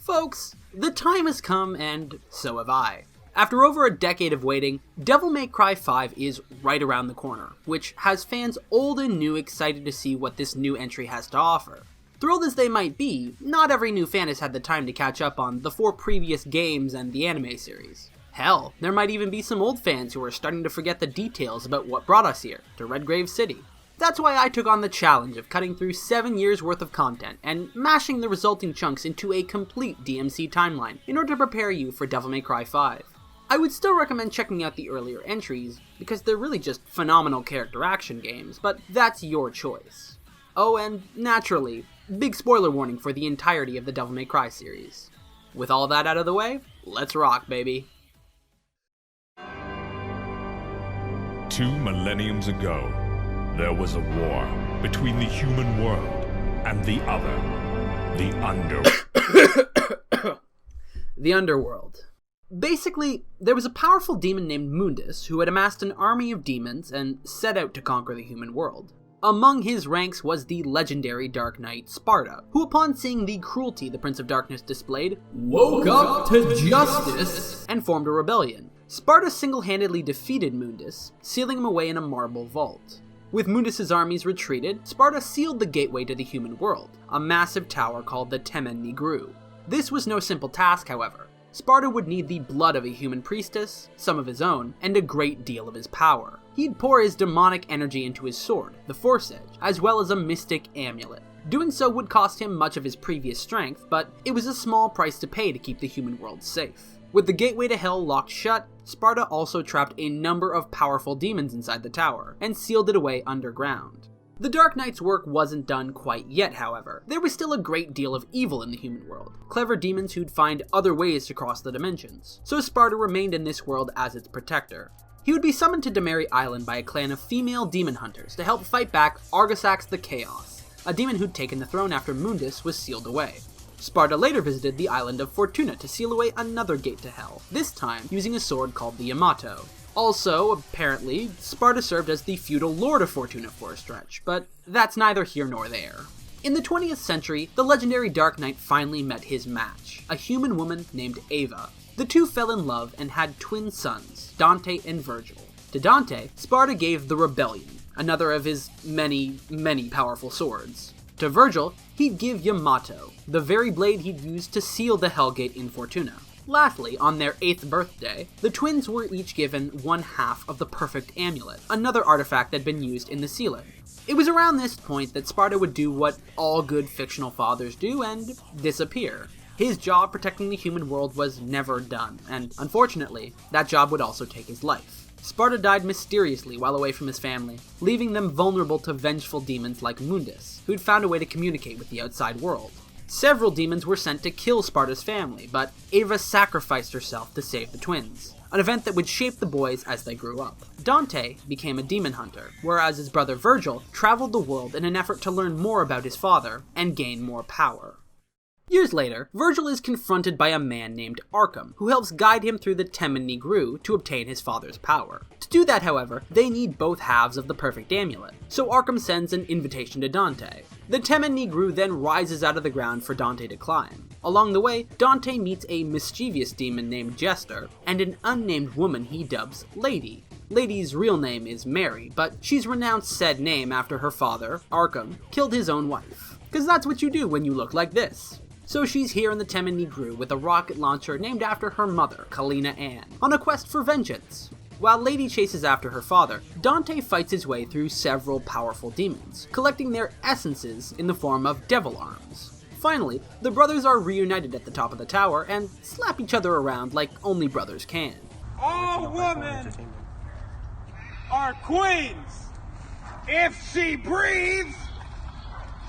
Folks, the time has come, and so have I. After over a decade of waiting, Devil May Cry 5 is right around the corner, which has fans old and new excited to see what this new entry has to offer. Thrilled as they might be, not every new fan has had the time to catch up on the 4 previous games and the anime series. Hell, there might even be some old fans who are starting to forget the details about what brought us here, to Redgrave City. That's why I took on the challenge of cutting through 7 years worth of content and mashing the resulting chunks into a complete DMC timeline in order to prepare you for Devil May Cry 5. I would still recommend checking out the earlier entries, because they're really just phenomenal character action games, but that's your choice. Oh, and naturally, big spoiler warning for the entirety of the Devil May Cry series. With all that out of the way, let's rock, baby. 2 millenniums ago, there was a war between the human world and the other, the Underworld. The Underworld. Basically, there was a powerful demon named Mundus who had amassed an army of demons and set out to conquer the human world. Among his ranks was the legendary Dark Knight Sparda, who upon seeing the cruelty the Prince of Darkness displayed, woke up to justice and formed a rebellion. Sparda single-handedly defeated Mundus, sealing him away in a marble vault. With Mundus' armies retreated, Sparda sealed the gateway to the human world, a massive tower called the Temen Nigru. This was no simple task, however. Sparda would need the blood of a human priestess, some of his own, and a great deal of his power. He'd pour his demonic energy into his sword, the Force Edge, as well as a mystic amulet. Doing so would cost him much of his previous strength, but it was a small price to pay to keep the human world safe. With the gateway to hell locked shut, Sparda also trapped a number of powerful demons inside the tower, and sealed it away underground. The Dark Knight's work wasn't done quite yet, however. There was still a great deal of evil in the human world, clever demons who'd find other ways to cross the dimensions, so Sparda remained in this world as its protector. He would be summoned to Demary Island by a clan of female demon hunters to help fight back Argosax the Chaos, a demon who'd taken the throne after Mundus was sealed away. Sparda later visited the island of Fortuna to seal away another gate to hell, this time using a sword called the Yamato. Also, apparently, Sparda served as the feudal lord of Fortuna for a stretch, but that's neither here nor there. In the 20th century, the legendary Dark Knight finally met his match, a human woman named Ava. The two fell in love and had twin sons, Dante and Virgil. To Dante, Sparda gave the Rebellion, another of his many, many powerful swords. To Virgil, he'd give Yamato, the very blade he'd used to seal the Hellgate in Fortuna. Lastly, on their 8th birthday, the twins were each given 1/2 of the Perfect Amulet, another artifact that had been used in the sealing. It was around this point that Sparda would do what all good fictional fathers do and disappear. His job protecting the human world was never done, and unfortunately, that job would also take his life. Sparda died mysteriously while away from his family, leaving them vulnerable to vengeful demons like Mundus, who'd found a way to communicate with the outside world. Several demons were sent to kill Sparda's family, but Ava sacrificed herself to save the twins, an event that would shape the boys as they grew up. Dante became a demon hunter, whereas his brother Virgil traveled the world in an effort to learn more about his father and gain more power. Years later, Virgil is confronted by a man named Arkham, who helps guide him through the Temen Nigru to obtain his father's power. To do that, however, they need both halves of the Perfect Amulet, so Arkham sends an invitation to Dante. The Temen Nigru then rises out of the ground for Dante to climb. Along the way, Dante meets a mischievous demon named Jester, and an unnamed woman he dubs Lady. Lady's real name is Mary, but she's renounced said name after her father, Arkham, killed his own wife. 'Cause that's what you do when you look like this. So she's here in the Temen Nigru with a rocket launcher named after her mother, Kalina Ann, on a quest for vengeance. While Lady chases after her father, Dante fights his way through several powerful demons, collecting their essences in the form of devil arms. Finally, the brothers are reunited at the top of the tower and slap each other around like only brothers can. All women are queens. If she breathes,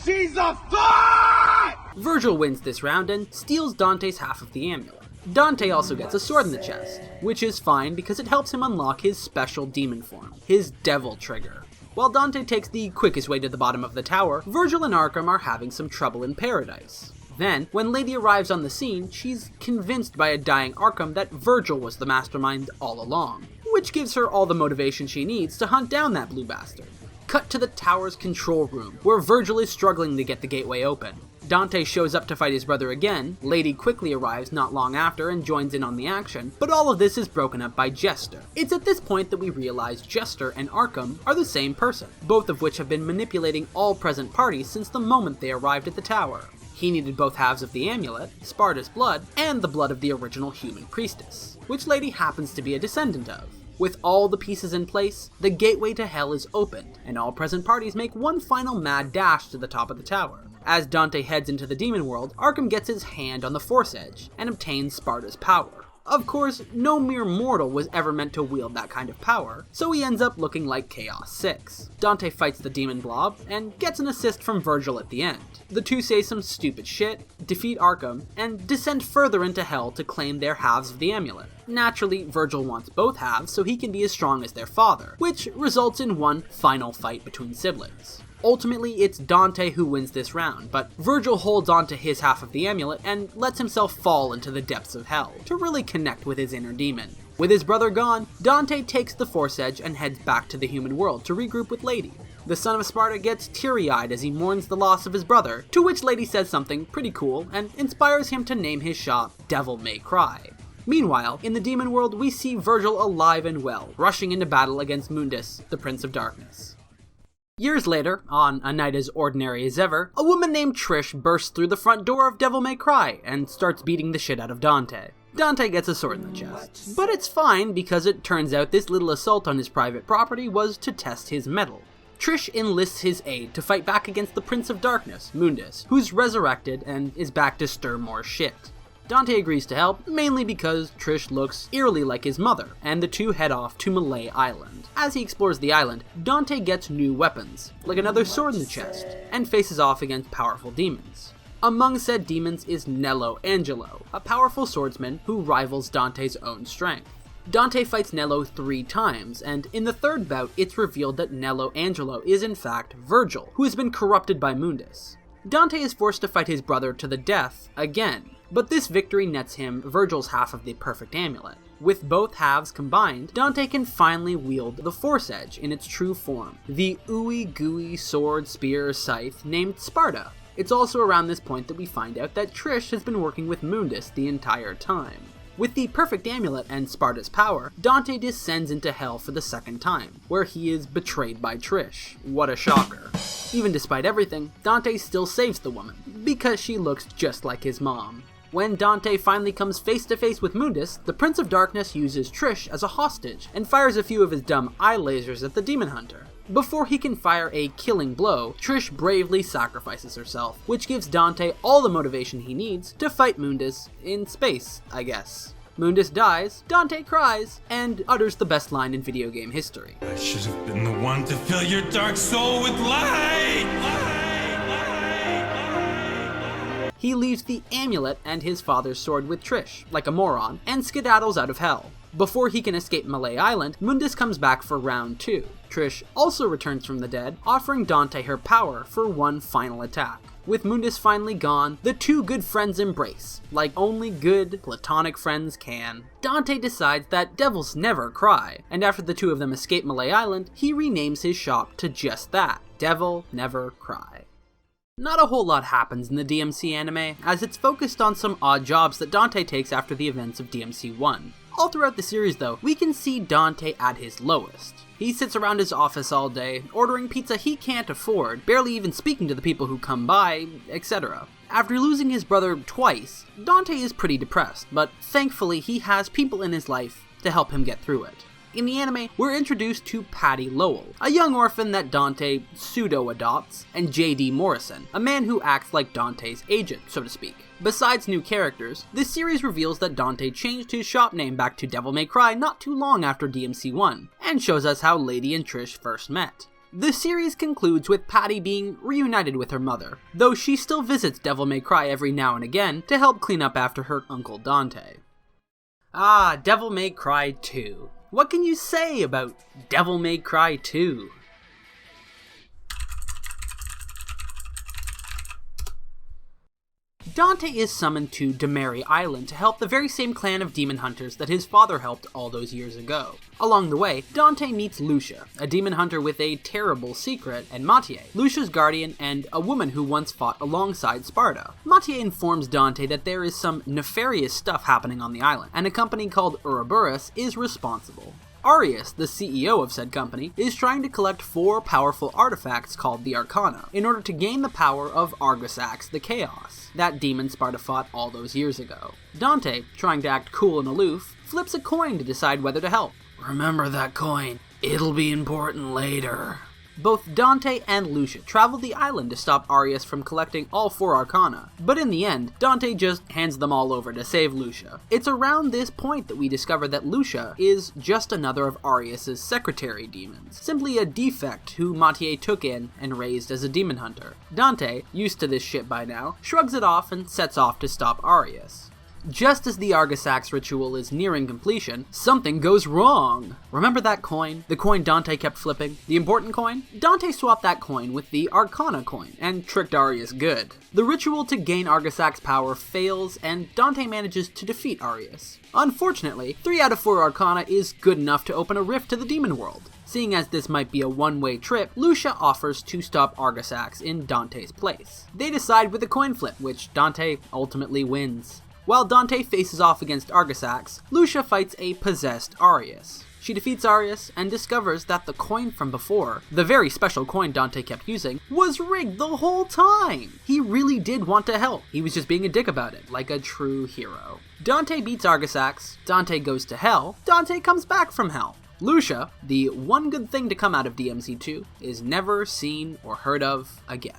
she's a thought! Virgil wins this round and steals Dante's half of the amulet. Dante also gets a sword in the chest, which is fine because it helps him unlock his special demon form, his devil trigger. While Dante takes the quickest way to the bottom of the tower, Virgil and Arkham are having some trouble in paradise. Then, when Lady arrives on the scene, she's convinced by a dying Arkham that Virgil was the mastermind all along, which gives her all the motivation she needs to hunt down that blue bastard. Cut to the tower's control room, where Virgil is struggling to get the gateway open. Dante shows up to fight his brother again, Lady quickly arrives not long after and joins in on the action, but all of this is broken up by Jester. It's at this point that we realize Jester and Arkham are the same person, both of which have been manipulating all present parties since the moment they arrived at the tower. He needed both halves of the amulet, Sparda's blood, and the blood of the original human priestess, which Lady happens to be a descendant of. With all the pieces in place, the gateway to hell is opened, and all present parties make one final mad dash to the top of the tower. As Dante heads into the demon world, Arkham gets his hand on the Force Edge, and obtains Sparda's power. Of course, no mere mortal was ever meant to wield that kind of power, so he ends up looking like Chaos 6. Dante fights the demon blob, and gets an assist from Virgil at the end. The two say some stupid shit, defeat Arkham, and descend further into hell to claim their halves of the amulet. Naturally, Virgil wants both halves so he can be as strong as their father, which results in one final fight between siblings. Ultimately, it's Dante who wins this round, but Virgil holds on to his half of the amulet and lets himself fall into the depths of hell to really connect with his inner demon. With his brother gone, Dante takes the Force Edge and heads back to the human world to regroup with Lady. The son of Sparda gets teary-eyed as he mourns the loss of his brother, to which Lady says something pretty cool and inspires him to name his shop Devil May Cry. Meanwhile, in the demon world, we see Virgil alive and well, rushing into battle against Mundus, the Prince of Darkness. Years later, on a night as ordinary as ever, a woman named Trish bursts through the front door of Devil May Cry and starts beating the shit out of Dante. Dante gets a sword in the chest, but it's fine because it turns out this little assault on his private property was to test his mettle. Trish enlists his aid to fight back against the Prince of Darkness, Mundus, who's resurrected and is back to stir more shit. Dante agrees to help, mainly because Trish looks eerily like his mother, and the two head off to Malay Island. As he explores the island, Dante gets new weapons, like another sword in the chest, and faces off against powerful demons. Among said demons is Nello Angelo, a powerful swordsman who rivals Dante's own strength. Dante fights Nello 3 times, and in the third bout it's revealed that Nello Angelo is in fact Virgil, who has been corrupted by Mundus. Dante is forced to fight his brother to the death again, but this victory nets him Virgil's half of the perfect amulet. With both halves combined, Dante can finally wield the Force Edge in its true form, the ooey gooey sword spear scythe named Sparda. It's also around this point that we find out that Trish has been working with Mundus the entire time. With the perfect amulet and Sparda's power, Dante descends into hell for the second time, where he is betrayed by Trish. What a shocker. Even despite everything, Dante still saves the woman, because she looks just like his mom. When Dante finally comes face to face with Mundus, the Prince of Darkness uses Trish as a hostage, and fires a few of his dumb eye lasers at the demon hunter. Before he can fire a killing blow, Trish bravely sacrifices herself, which gives Dante all the motivation he needs to fight Mundus in space, I guess. Mundus dies, Dante cries, and utters the best line in video game history. I should have been the one to fill your dark soul with light! He leaves the amulet and his father's sword with Trish, like a moron, and skedaddles out of hell. Before he can escape Malay Island, Mundus comes back for round 2. Trish also returns from the dead, offering Dante her power for one final attack. With Mundus finally gone, the two good friends embrace, like only good, platonic friends can. Dante decides that devils never cry, and after the two of them escape Malay Island, he renames his shop to just that, Devil Never Cry. Not a whole lot happens in the DMC anime, as it's focused on some odd jobs that Dante takes after the events of DMC 1. All throughout the series though, we can see Dante at his lowest. He sits around his office all day, ordering pizza he can't afford, barely even speaking to the people who come by, etc. After losing his brother twice, Dante is pretty depressed, but thankfully he has people in his life to help him get through it. In the anime, we're introduced to Patty Lowell, a young orphan that Dante pseudo-adopts, and J.D. Morrison, a man who acts like Dante's agent, so to speak. Besides new characters, this series reveals that Dante changed his shop name back to Devil May Cry not too long after DMC 1, and shows us how Lady and Trish first met. The series concludes with Patty being reunited with her mother, though she still visits Devil May Cry every now and again to help clean up after her Uncle Dante. Ah, Devil May Cry 2. What can you say about Devil May Cry 2? Dante is summoned to Demary Island to help the very same clan of demon hunters that his father helped all those years ago. Along the way, Dante meets Lucia, a demon hunter with a terrible secret, and Mathieu, Lucia's guardian and a woman who once fought alongside Sparda. Mathieu informs Dante that there is some nefarious stuff happening on the island, and a company called Ouroboros is responsible. Arius, the CEO of said company, is trying to collect 4 powerful artifacts called the Arcana, in order to gain the power of Argosax the Chaos, that demon Sparda fought all those years ago. Dante, trying to act cool and aloof, flips a coin to decide whether to help. Remember that coin, it'll be important later. Both Dante and Lucia travel the island to stop Arius from collecting all 4 Arcana, but in the end, Dante just hands them all over to save Lucia. It's around this point that we discover that Lucia is just another of Arius' secretary demons, simply a defect who Mathieu took in and raised as a demon hunter. Dante, used to this shit by now, shrugs it off and sets off to stop Arius. Just as the Argosax ritual is nearing completion, something goes wrong. Remember that coin? The coin Dante kept flipping? The important coin? Dante swapped that coin with the Arcana coin, and tricked Arius good. The ritual to gain Argosax power fails, and Dante manages to defeat Arius. Unfortunately, 3 out of 4 Arcana is good enough to open a rift to the demon world. Seeing as this might be a one-way trip, Lucia offers to stop Argosax in Dante's place. They decide with a coin flip, which Dante ultimately wins. While Dante faces off against Argosax, Lucia fights a possessed Arius. She defeats Arius and discovers that the coin from before, the very special coin Dante kept using, was rigged the whole time! He really did want to help, he was just being a dick about it, like a true hero. Dante beats Argosax, Dante goes to hell, Dante comes back from hell. Lucia, the one good thing to come out of DMC 2, is never seen or heard of again.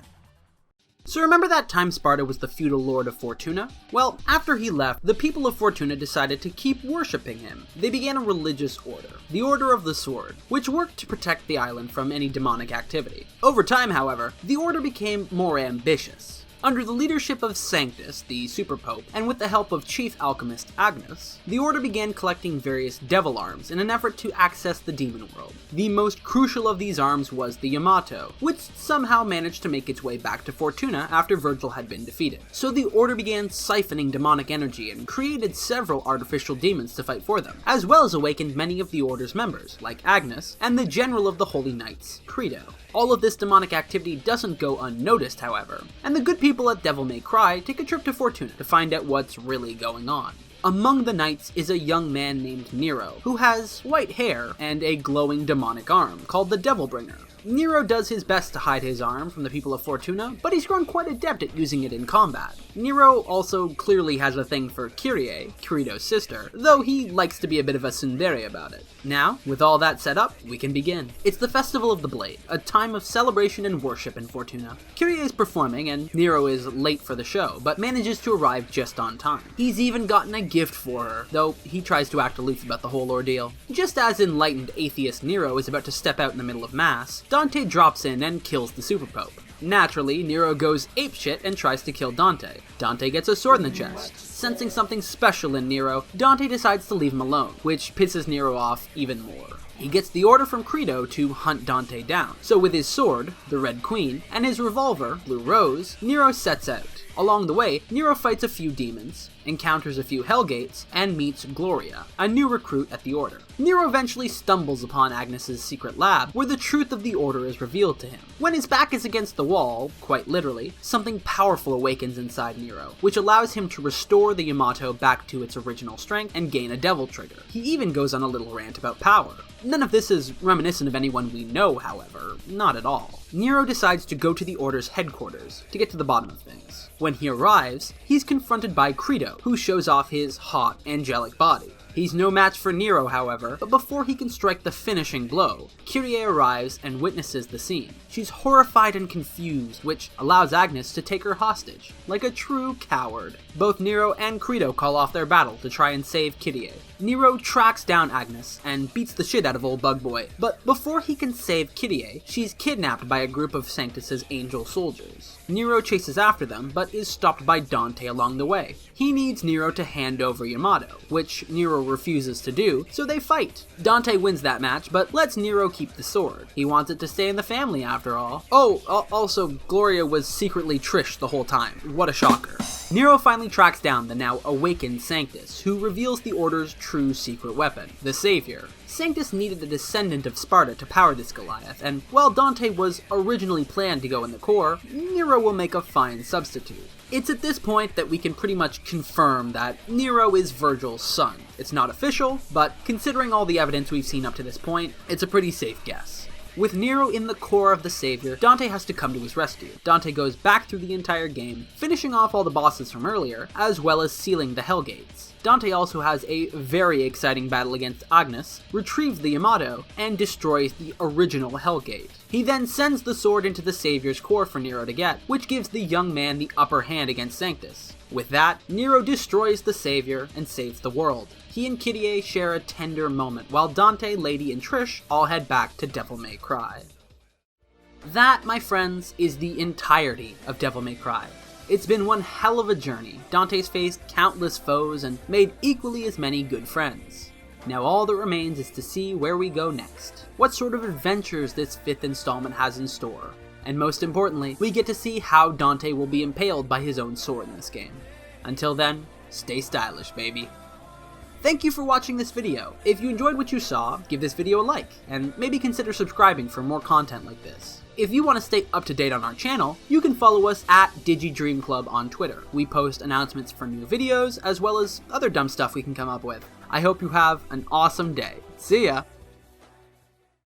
So remember that time Sparda was the feudal lord of Fortuna? Well, after he left, the people of Fortuna decided to keep worshipping him. They began a religious order, the Order of the Sword, which worked to protect the island from any demonic activity. Over time, however, the order became more ambitious. Under the leadership of Sanctus, the Super Pope, and with the help of Chief Alchemist Agnes, the Order began collecting various devil arms in an effort to access the demon world. The most crucial of these arms was the Yamato, which somehow managed to make its way back to Fortuna after Virgil had been defeated. So the Order began siphoning demonic energy and created several artificial demons to fight for them, as well as awakened many of the Order's members, like Agnes, and the General of the Holy Knights, Credo. All of this demonic activity doesn't go unnoticed, however, and the good people at Devil May Cry take a trip to Fortuna to find out what's really going on. Among the knights is a young man named Nero, who has white hair and a glowing demonic arm called the Devil Bringer. Nero does his best to hide his arm from the people of Fortuna, but he's grown quite adept at using it in combat. Nero also clearly has a thing for Kyrie, Credo's sister, though he likes to be a bit of a tsundere about it. Now, with all that set up, we can begin. It's the Festival of the Blade, a time of celebration and worship in Fortuna. Kyrie is performing, and Nero is late for the show, but manages to arrive just on time. He's even gotten a gift for her, though he tries to act aloof about the whole ordeal. Just as enlightened atheist Nero is about to step out in the middle of Mass, Dante drops in and kills the Super Pope. Naturally, Nero goes apeshit and tries to kill Dante. Dante gets a sword in the chest. Sensing something special in Nero, Dante decides to leave him alone, which pisses Nero off even more. He gets the order from Credo to hunt Dante down, so with his sword, the Red Queen, and his revolver, Blue Rose, Nero sets out. Along the way, Nero fights a few demons, encounters a few Hellgates, and meets Gloria, a new recruit at the Order. Nero eventually stumbles upon Agnes's secret lab, where the truth of the Order is revealed to him. When his back is against the wall, quite literally, something powerful awakens inside Nero, which allows him to restore the Yamato back to its original strength and gain a devil trigger. He even goes on a little rant about power. None of this is reminiscent of anyone we know, however, not at all. Nero decides to go to the Order's headquarters to get to the bottom of things. When he arrives, he's confronted by Credo, who shows off his hot, angelic body. He's no match for Nero, however, but before he can strike the finishing blow, Kyrie arrives and witnesses the scene. She's horrified and confused, which allows Agnes to take her hostage, like a true coward. Both Nero and Credo call off their battle to try and save Kyrie. Nero tracks down Agnes and beats the shit out of old Bug Boy, but before he can save Kyrie, she's kidnapped by a group of Sanctus's angel soldiers. Nero chases after them, but is stopped by Dante along the way. He needs Nero to hand over Yamato, which Nero refuses to do, so they fight. Dante wins that match, but lets Nero keep the sword. He wants it to stay in the family after all. Oh, also, Gloria was secretly Trish the whole time. What a shocker. Nero finally tracks down the now awakened Sanctus, who reveals the Order's true secret weapon, the Savior. Sanctus needed a descendant of Sparda to power this Goliath, and while Dante was originally planned to go in the core, Nero will make a fine substitute. It's at this point that we can pretty much confirm that Nero is Virgil's son. It's not official, but considering all the evidence we've seen up to this point, it's a pretty safe guess. With Nero in the core of the Savior, Dante has to come to his rescue. Dante goes back through the entire game, finishing off all the bosses from earlier, as well as sealing the Hell Gates. Dante also has a very exciting battle against Agnus, retrieves the Yamato, and destroys the original Hell Gate. He then sends the sword into the Savior's core for Nero to get, which gives the young man the upper hand against Sanctus. With that, Nero destroys the Savior and saves the world. He and Kyrie share a tender moment, while Dante, Lady, and Trish all head back to Devil May Cry. That, my friends, is the entirety of Devil May Cry. It's been one hell of a journey. Dante's faced countless foes and made equally as many good friends. Now all that remains is to see where we go next, what sort of adventures this 5th installment has in store, and most importantly, we get to see how Dante will be impaled by his own sword in this game. Until then, stay stylish, baby. Thank you for watching this video. If you enjoyed what you saw, give this video a like, and maybe consider subscribing for more content like this. If you want to stay up to date on our channel, you can follow us at DigiDreamClub on Twitter. We post announcements for new videos, as well as other dumb stuff we can come up with. I hope you have an awesome day. See ya!